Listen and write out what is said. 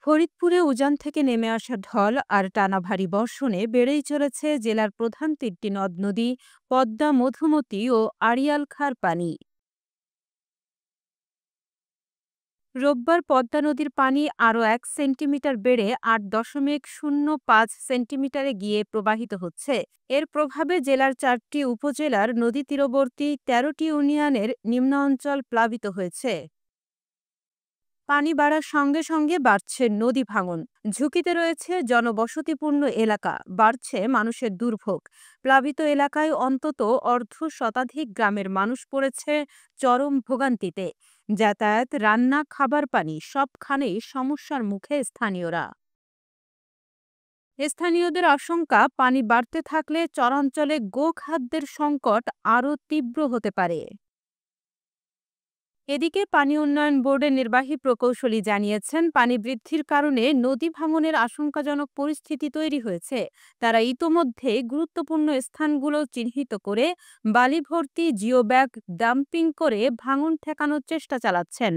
ফরিদপুরে উজান থেকে নেমে আসা ঢল আর টানা ভারী বর্ষণে বেড়েই চলেছে জেলার প্রধান তিনটি নদ-নদী পদ্মা, মধুমতি ও আড়িয়াল খাঁর পানি। রোববার পদ্মা নদীর পানি আরও ১ সেন্টিমিটার বেড়ে ৮.০৫ সেন্টিমিটারে গিয়ে প্রবাহিত হচ্ছে। এর প্রভাবে জেলার ৪টি উপজেলার নদী তীরবর্তী ১৩টি ইউনিয়নের নিম্নাঞ্চল প্লাবিত হয়েছে। পানি বাড়ার সঙ্গে সঙ্গে বাড়ছে নদী ভাঙন, ঝুঁকিতে রয়েছে জনবসতিপূর্ণ এলাকা, বাড়ছে মানুষের দুর্ভোগ। প্লাবিত এলাকায় অন্তত অর্ধশতাধিক গ্রামের মানুষ পড়েছে চরম ভোগান্তিতে। যাতায়াত, রান্না, খাবার পানি সবখানেই সমস্যার মুখে স্থানীয়রা। স্থানীয়দের আশঙ্কা, পানি বাড়তে থাকলে চরাঞ্চলে গোখাদ্যের সংকট আরও তীব্র হতে পারে। এদিকে পানি উন্নয়ন বোর্ডের নির্বাহী প্রকৌশলী জানিয়েছেন, পানি বৃদ্ধির কারণে নদী ভাঙনের আশঙ্কাজনক পরিস্থিতি তৈরি হয়েছে। তারা ইতোমধ্যে গুরুত্বপূর্ণ স্থানগুলো চিহ্নিত করে বালি ভর্তি জিওব্যাগ ডাম্পিং করে ভাঙন ঠেকানোর চেষ্টা চালাচ্ছেন।